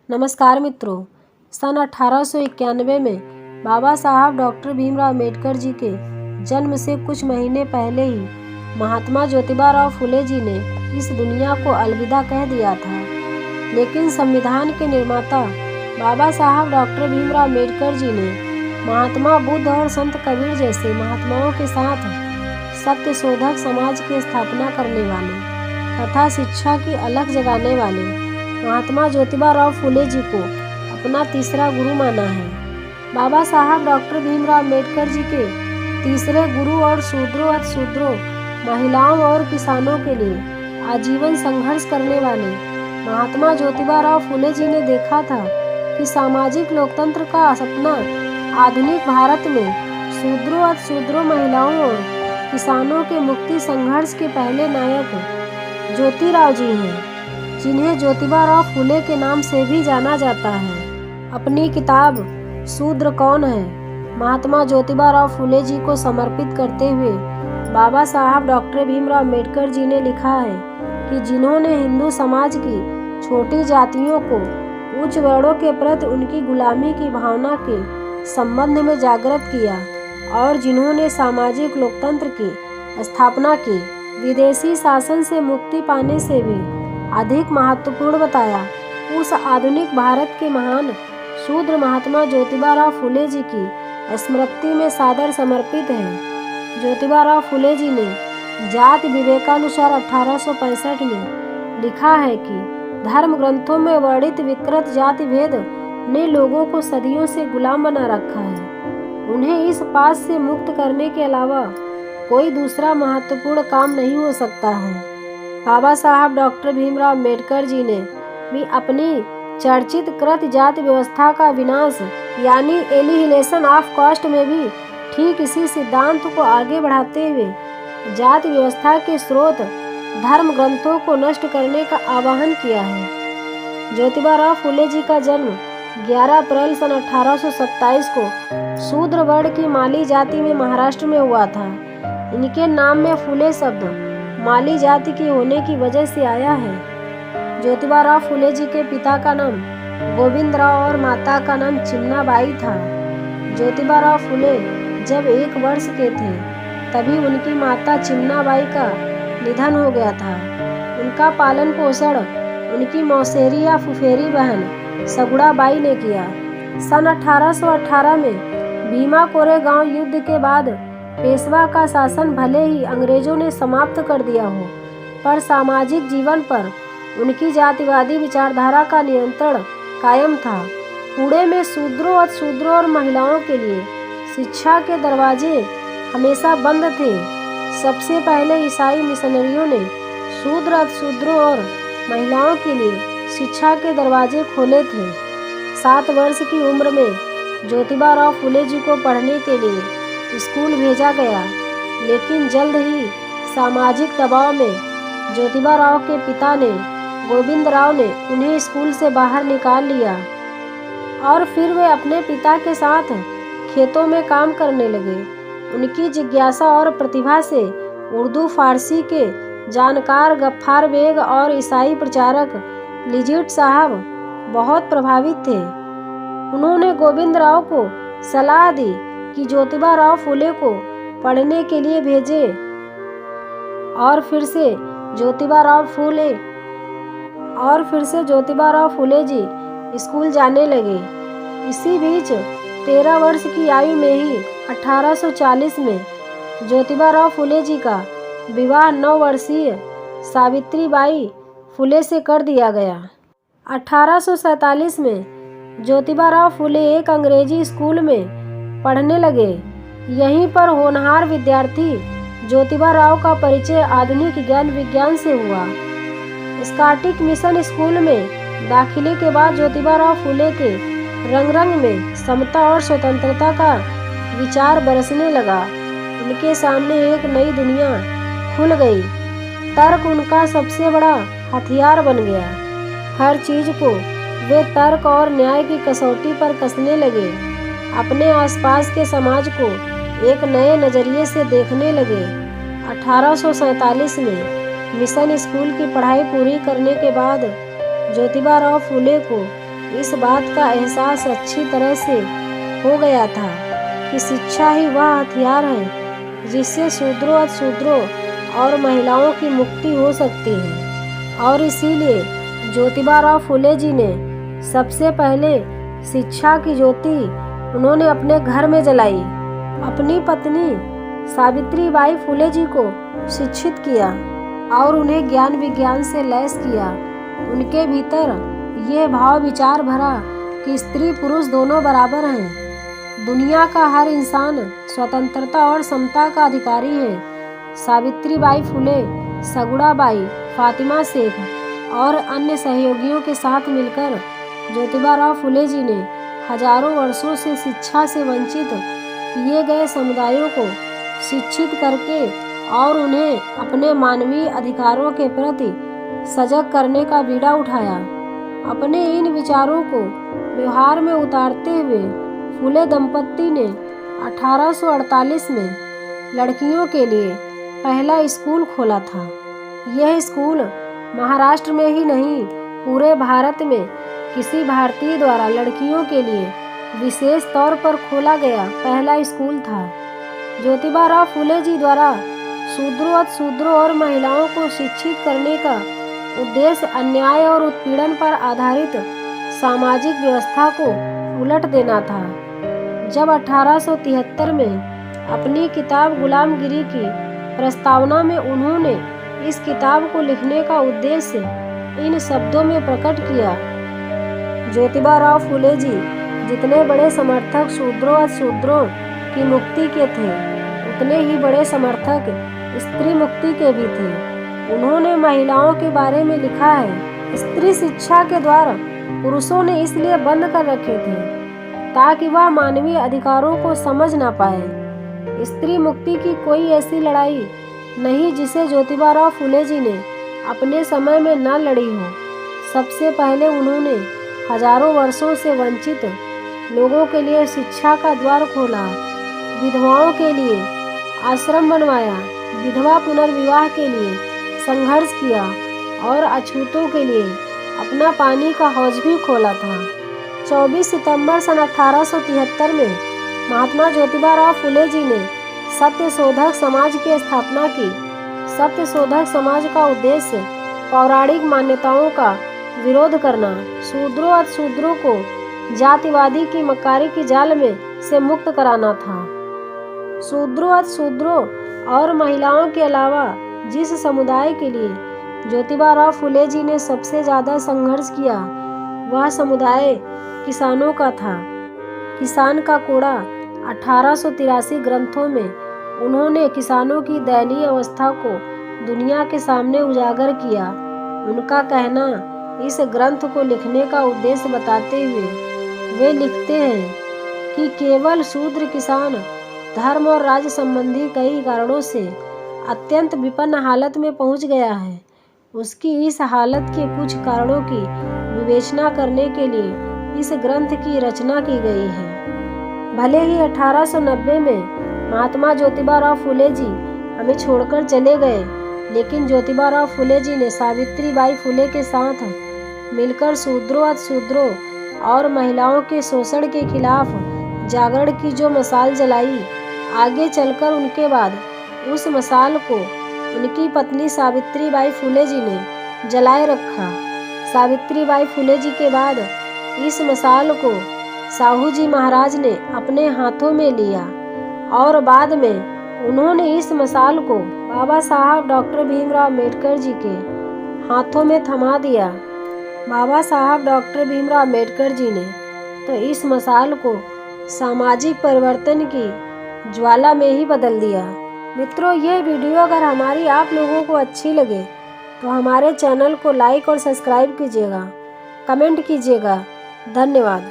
नमस्कार मित्रों। सन 1891 में बाबा साहब डॉक्टर भीमराव अम्बेडकर जी के जन्म से कुछ महीने पहले ही महात्मा ज्योतिबा राव फुले जी ने इस दुनिया को अलविदा कह दिया था। लेकिन संविधान के निर्माता बाबा साहब डॉक्टर भीमराव अम्बेडकर जी ने महात्मा बुद्ध और संत कबीर जैसे महात्माओं के साथ सत्य शोधक समाज की स्थापना करने वाले तथा शिक्षा की अलख जगाने वाले महात्मा ज्योतिबा राव फुले जी को अपना तीसरा गुरु माना है। बाबा साहब डॉक्टर भीमराव अम्बेडकर जी के तीसरे गुरु और शूद्रों महिलाओं और किसानों के लिए आजीवन संघर्ष करने वाले महात्मा ज्योतिबा राव फुले जी ने देखा था कि सामाजिक लोकतंत्र का सपना आधुनिक भारत में शूद्रों महिलाओं और किसानों के मुक्ति संघर्ष के पहले नायक ज्योतिराव जी हैं, जिन्हें ज्योतिबा राव फुले के नाम से भी जाना जाता है। अपनी किताब शूद्र कौन है महात्मा ज्योतिबा राव फुले जी को समर्पित करते हुए बाबा साहब डॉक्टर भीमराव अम्बेडकर जी ने लिखा है कि जिन्होंने हिंदू समाज की छोटी जातियों को उच्च वर्णों के प्रति उनकी गुलामी की भावना के संबंध में जागृत किया और जिन्होंने सामाजिक लोकतंत्र की स्थापना की, विदेशी शासन से मुक्ति पाने से भी अधिक महत्वपूर्ण बताया, उस आधुनिक भारत के महान शूद्र महात्मा ज्योतिबा राव फुले जी की स्मृति में सादर समर्पित है। ज्योतिबा राव फुले जी ने जाति विवेकानुसार 1865 में लिखा है कि धर्म ग्रंथों में वर्णित विकृत जाति भेद ने लोगों को सदियों से गुलाम बना रखा है। उन्हें इस पास से मुक्त करने के अलावा कोई दूसरा महत्वपूर्ण काम नहीं हो सकता है। बाबा साहब डॉक्टर भीमराव अम्बेडकर जी ने भी अपनी चर्चित कृत जाति व्यवस्था का विनाश यानी एलिहिलेशन ऑफ कास्ट में भी ठीक इसी सिद्धांत को आगे बढ़ाते हुए जाति व्यवस्था के स्रोत धर्म ग्रंथों को नष्ट करने का आह्वान किया है। ज्योतिबा राव फुले जी का जन्म 11 अप्रैल सन 1827 को शूद्र वर्ण की माली जाति में महाराष्ट्र में हुआ था। इनके नाम में फुले शब्द माली जाति की होने की वजह से आया है। ज्योतिबा राव फुले जी के पिता का नाम गोविंद राव और माता का नाम चिमनाबाई था। ज्योतिबा राव फुले जब 1 वर्ष के थे तभी उनकी माता चिमनाबाई का निधन हो गया था। उनका पालन पोषण उनकी मौसेरी या फुफेरी बहन सगुड़ाबाई ने किया। सन 1818 में भीमा कोरेगांव युद्ध के बाद पेशवा का शासन भले ही अंग्रेजों ने समाप्त कर दिया हो, पर सामाजिक जीवन पर उनकी जातिवादी विचारधारा का नियंत्रण कायम था। पुणे में शूद्रों और महिलाओं के लिए शिक्षा के दरवाजे हमेशा बंद थे। सबसे पहले ईसाई मिशनरियों ने शूद्रों और महिलाओं के लिए शिक्षा के दरवाजे खोले थे। 7 वर्ष की उम्र में ज्योतिबा राव फुले जी को पढ़ने के लिए स्कूल भेजा गया, लेकिन जल्द ही सामाजिक दबाव में ज्योतिबा राव के पिता ने गोविंद राव ने उन्हें स्कूल से बाहर निकाल लिया और फिर वे अपने पिता के साथ खेतों में काम करने लगे। उनकी जिज्ञासा और प्रतिभा से उर्दू फारसी के जानकार गफ्फार बेग और ईसाई प्रचारक लिजिट साहब बहुत प्रभावित थे। उन्होंने गोविंद राव को सलाह दी कि ज्योतिबा राव फुले को पढ़ने के लिए भेजे और फिर से ज्योतिबा राव फुले जी स्कूल जाने लगे। इसी बीच 13 वर्ष की आयु में ही 1840 में ज्योतिबा राव फुले जी का विवाह 9 वर्षीय सावित्रीबाई फुले से कर दिया गया। 1847 में ज्योतिबा राव फुले एक अंग्रेजी स्कूल में पढ़ने लगे। यहीं पर होनहार विद्यार्थी ज्योतिबा राव का परिचय आधुनिक ज्ञान विज्ञान से हुआ। स्कॉटिश मिशन स्कूल में दाखिले के बाद ज्योतिबा राव फुले के रंग में समता और स्वतंत्रता का विचार बरसने लगा। उनके सामने एक नई दुनिया खुल गई। तर्क उनका सबसे बड़ा हथियार बन गया। हर चीज को वे तर्क और न्याय की कसौटी पर कसने लगे। अपने आसपास के समाज को एक नए नज़रिए से देखने लगे। 1847 में मिशन स्कूल की पढ़ाई पूरी करने के बाद ज्योतिबा राव फुले को इस बात का एहसास अच्छी तरह से हो गया था कि शिक्षा ही वह हथियार है जिससे शूद्रों अतिशूद्रों और महिलाओं की मुक्ति हो सकती है। और इसीलिए ज्योतिबा फुले जी ने सबसे पहले शिक्षा की ज्योति उन्होंने अपने घर में जलाई। अपनी पत्नी सावित्रीबाई फुले जी को शिक्षित किया और उन्हें ज्ञान विज्ञान से लैस किया। उनके भीतर ये भाव विचार भरा कि स्त्री पुरुष दोनों बराबर हैं। दुनिया का हर इंसान स्वतंत्रता और समता का अधिकारी है। सावित्रीबाई फुले, सगुड़ाबाई, फातिमा शेख और अन्य सहयोगियों के साथ मिलकर ज्योतिबा फुले जी ने हजारों वर्षों से शिक्षा से वंचित किए गए समुदायों को शिक्षित करके और उन्हें अपने मानवीय अधिकारों के प्रति सजग करने का बीड़ा उठाया। अपने इन विचारों को व्यवहार में उतारते हुए फुले दंपत्ति ने 1848 में लड़कियों के लिए पहला स्कूल खोला था। यह स्कूल महाराष्ट्र में ही नहीं, पूरे भारत में किसी भारतीय द्वारा लड़कियों के लिए विशेष तौर पर खोला गया पहला स्कूल था। ज्योतिबा फुले जी द्वारा शूद्रों अतिशूद्रों और महिलाओं को शिक्षित करने का उद्देश्य अन्याय और उत्पीड़न पर आधारित सामाजिक व्यवस्था को उलट देना था। जब 1873 में अपनी किताब गुलामगिरी की प्रस्तावना में उन्होंने इस किताब को लिखने का उद्देश्य इन शब्दों में प्रकट किया, ज्योतिबा फुले जी जितने बड़े समर्थक शूद्रों अतिशूद्रों की मुक्ति के थे, उतने ही बड़े समर्थक स्त्री मुक्ति के भी थे। उन्होंने महिलाओं के बारे में लिखा है, स्त्री शिक्षा के द्वार पुरुषों ने इसलिए बंद कर रखे थे ताकि वह मानवीय अधिकारों को समझ ना पाए। स्त्री मुक्ति की कोई ऐसी लड़ाई नहीं जिसे ज्योतिबा फुले जी ने अपने समय में न लड़ी हो। सबसे पहले उन्होंने हजारों वर्षों से वंचित लोगों के लिए शिक्षा का द्वार खोला, विधवाओं के लिए आश्रम बनवाया, विधवा पुनर्विवाह के लिए संघर्ष किया और अछूतों के लिए अपना पानी का हौज भी खोला था। 24 सितंबर सन 1873 में महात्मा ज्योतिबा फुले जी ने सत्यशोधक समाज की स्थापना की। सत्यशोधक समाज का उद्देश्य पौराणिक मान्यताओं का विरोध करना, शूद्रों अतिशूद्रों को जातिवादी की मक्कारी की जाल में से मुक्त कराना था। शूद्रों अतिशूद्रों और महिलाओं के अलावा जिस समुदाय के लिए ज्योतिबा फुले जी ने सबसे ज़्यादा संघर्ष किया, वह समुदाय किसानों का था। किसान का कोड़ा 1883 ग्रंथों में उन्होंने किसानों की दयनीय अवस्था को दुनिया के सामने उजागर किया। उनका कहना, इस ग्रंथ को लिखने का उद्देश्य बताते हुए वे लिखते हैं कि केवल शूद्र किसान धर्म और राज्य संबंधी कई कारणों से अत्यंत विपन्न हालत में पहुंच गया है। उसकी इस हालत के कुछ कारणों की विवेचना करने के लिए इस ग्रंथ की रचना की गई है। भले ही 1890 में महात्मा ज्योतिबा फुले जी हमें छोड़कर चले गए, लेकिन ज्योतिबा फुले जी ने सावित्रीबाई फुले के साथ मिलकर शूद्रों अतिशूद्रों और महिलाओं के शोषण के खिलाफ जागरण की जो मशाल जलाई, आगे चलकर उनके बाद उस मशाल को उनकी पत्नी सावित्रीबाई फुले जी ने जलाए रखा। सावित्रीबाई फुले जी के बाद इस मशाल को साहू जी महाराज ने अपने हाथों में लिया और बाद में उन्होंने इस मशाल को बाबा साहब डॉक्टर भीमराव अम्बेडकर जी के हाथों में थमा दिया। बाबा साहब डॉक्टर भीमराव अम्बेडकर जी ने तो इस मशाल को सामाजिक परिवर्तन की ज्वाला में ही बदल दिया। मित्रों, ये वीडियो अगर हमारी आप लोगों को अच्छी लगे तो हमारे चैनल को लाइक और सब्सक्राइब कीजिएगा, कमेंट कीजिएगा। धन्यवाद।